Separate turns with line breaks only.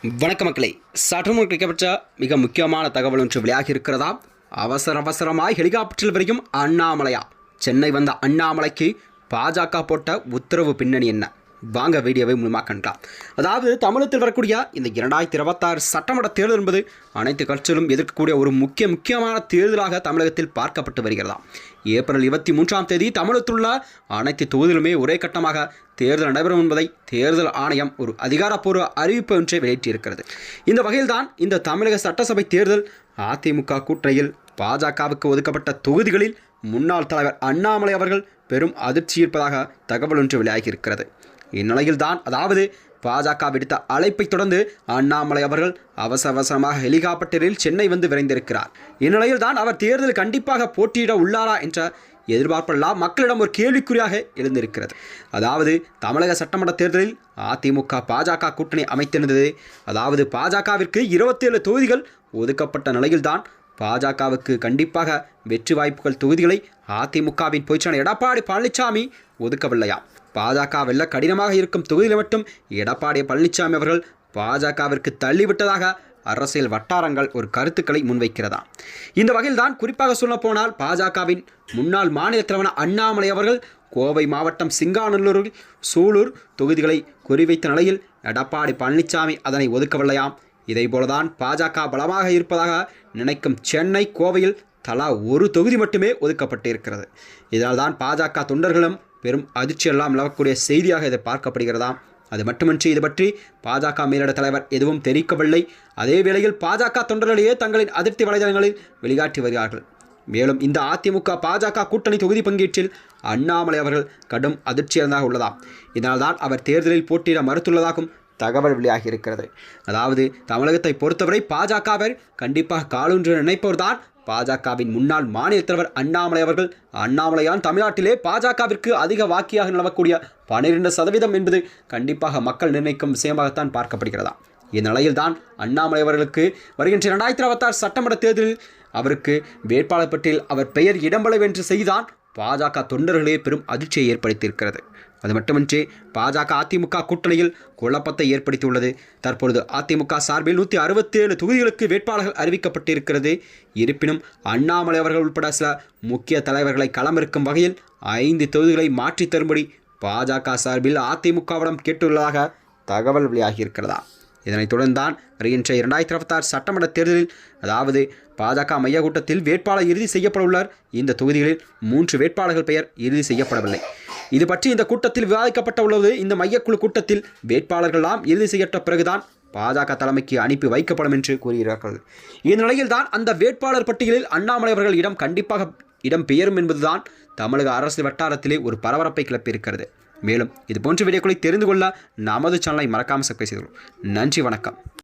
வணக்க மக்களே, சற்று முன் கிடைக்கப்பட்ட மிக முக்கியமான தகவல் ஒன்று வெளியாகி இருக்கிறதா? அவசரமாய் ஹெலிகாப்டரில் வரையும் அண்ணாமலையா? சென்னை வந்த அண்ணாமலைக்கு பாஜக போட்ட உத்தரவு பின்னணி என்ன? வாங்க வீடியோவை மூலமாக கண்டலாம். அதாவது தமிழகத்தில் வரக்கூடிய இந்த 2026 சட்டமன்ற தேர்தல் என்பது அனைத்து கட்சிகளும் எதிர்க்கக்கூடிய ஒரு முக்கியமான தேர்தலாக தமிழகத்தில் பார்க்கப்பட்டு வருகிறதா. ஏப்ரல் 23ஆம் தேதி தமிழகத்தில் உள்ள அனைத்து தொகுதிகளுமே ஒரே கட்டமாக தேர்தல் நடைபெறும் என்பதை தேர்தல் ஆணையம் ஒரு அதிகாரப்பூர்வ அறிவிப்பு ஒன்றை வெளியிட்டிருக்கிறது. இந்த வகையில்தான் இந்த தமிழக சட்டசபை தேர்தல் அதிமுக கூட்டணியில் பாஜகவுக்கு ஒதுக்கப்பட்ட தொகுதிகளில் முன்னாள் தலைவர் அண்ணாமலை அவர்கள் பெரும் அதிர்ச்சி இருப்பதாக தகவல் ஒன்று வெளியாகியிருக்கிறது. இந்நிலையில்தான் அதாவது பாஜக விடுத்த அழைப்பை தொடர்ந்து அண்ணாமலை அவர்கள் அவசரமாக ஹெலிகாப்டரில் சென்னை வந்து விரைந்திருக்கிறார். இந்நிலையில்தான் அவர் தேர்தல் கண்டிப்பாக போட்டியிட உள்ளாரா என்ற எதிர்பார்ப்பெல்லாம் மக்களிடம் ஒரு கேள்விக்குறியாக எழுந்திருக்கிறது. அதாவது தமிழக சட்டமன்ற தேர்தலில் அதிமுக பாஜக கூட்டணி அமைத்திருந்தது. அதாவது பாஜகவிற்கு 27 தொகுதிகள் ஒதுக்கப்பட்ட நிலையில்தான் பாஜகவுக்கு கண்டிப்பாக வெற்றி வாய்ப்புகள் தொகுதிகளை அதிமுகவின் பொதுச்செயலாளர் எடப்பாடி பழனிசாமி ஒதுக்கவில்லையா? பாஜக வெல்ல கடினமாக இருக்கும் தொகுதியில் மட்டும் எடப்பாடி பழனிசாமி அவர்கள் பாஜகவிற்கு தள்ளிவிட்டதாக அரசியல் வட்டாரங்கள் ஒரு கருத்துக்களை முன்வைக்கிறதா. இந்த வகையில்தான் குறிப்பாக சொல்லப்போனால் பாஜகவின் முன்னாள் மாநில தலைவர் அண்ணாமலை அவர்கள் கோவை மாவட்டம் சிங்காநல்லூரில் சூலூர் தொகுதிகளை குறிவைத்த நிலையில் எடப்பாடி பழனிசாமி அதனை ஒதுக்கவில்லையாம். இதேபோலதான் பாஜக பலமாக இருப்பதாக நினைக்கும் சென்னை, கோவையில் தலா ஒரு தொகுதி மட்டுமே ஒதுக்கப்பட்டிருக்கிறது. இதனால் தான் பாஜக தொண்டர்களும் பெரும் அதிர்ச்சியெல்லாம் நிலவக்கூடிய செய்தியாக இதை பார்க்கப்படுகிறதாம். அது மட்டுமின்றி இது பற்றி பாஜக மேலிட தலைவர் எதுவும் தெரிவிக்கவில்லை. அதே வேளையில் பாஜக தொண்டர்களிடையே தங்களின் அதிருப்தி வலைதளங்களில் வெளிக்காட்டி வருகிறார்கள். மேலும் இந்த அதிமுக பாஜக கூட்டணி தொகுதி பங்கீட்டில் அண்ணாமலை அவர்கள் கடும் அதிர்ச்சியடைந்ததாக உள்ளதாம். இதனால்தான் அவர் தேர்தலில் போட்டியிட மறுத்துள்ளதாகவும் தகவல் வெளியாகி இருக்கிறது. அதாவது தமிழகத்தை பொறுத்தவரை பாஜகவர் கண்டிப்பாக காலூன்று நினைப்பவர்தான் பாஜகவின் முன்னாள் மாநில தலைவர் அண்ணாமலை அவர்கள். அண்ணாமலையான் தமிழ்நாட்டிலே பாஜகவிற்கு அதிக வாக்கியாக நிலவக்கூடிய 12% என்பது கண்டிப்பாக மக்கள் நிர்ணயிக்கும் விஷயமாகத்தான் பார்க்கப்படுகிறதா. இந்நிலையில்தான் அண்ணாமலை அவர்களுக்கு வருகின்ற 2026 சட்டமன்ற தேர்தலில் அவருக்கு வேட்பாளர் பட்டியலில் அவர் பெயர் இடம்பெற என்று செய்தான் பாஜக தொண்டர்களே பெரும் அதிர்ச்சியை ஏற்படுத்தியிருக்கிறது. அது மட்டுமின்றி பாஜக அதிமுக கூட்டணியில் குழப்பத்தை ஏற்படுத்தியுள்ளது. தற்பொழுது அதிமுக சார்பில் 167 தொகுதிகளுக்கு வேட்பாளர்கள் அறிவிக்கப்பட்டிருக்கிறது. இருப்பினும் அண்ணாமலை அவர்கள் உட்பட சில முக்கிய தலைவர்களை களமிருக்கும் வகையில் 5 தொகுதிகளை மாற்றித் தரும்படி பாஜக சார்பில் அதிமுகவிடம் கேட்டுள்ளதாக தகவல் வெளியாகியிருக்கிறதா. இதனைத் தொடர்ந்தான் வருகின்ற 2026 சட்டமன்ற தேர்தலில் அதாவது பாஜக மைய கூட்டத்தில் வேட்பாளர் இறுதி செய்யப்பட உள்ளார். இந்த தொகுதிகளில் 3 வேட்பாளர்கள் பெயர் இறுதி செய்யப்படவில்லை. இது பற்றி இந்த கூட்டத்தில் விவாதிக்கப்பட்ட உள்ளது. இந்த மையக்குழு கூட்டத்தில் வேட்பாளர்களெல்லாம் இறுதி செய்யப்பட்ட பிறகுதான் பாஜக தலைமைக்கு அனுப்பி வைக்கப்படும் என்று கூறுகிறார்கள். இந்நிலையில்தான் அந்த வேட்பாளர் பட்டியலில் அண்ணாமலை அவர்கள் கண்டிப்பாக இடம் பெயரும் என்பதுதான் தமிழக அரசு வட்டாரத்திலே ஒரு பரபரப்பை கிளப்பியிருக்கிறது. மேலும் இது போன்ற வீடியோக்களை தெரிந்து கொள்ள நமது சேனலை மறக்காமல் சப்ஸ்கிரைப் செய்து கொள்ளுங்கள். நன்றி, வணக்கம்.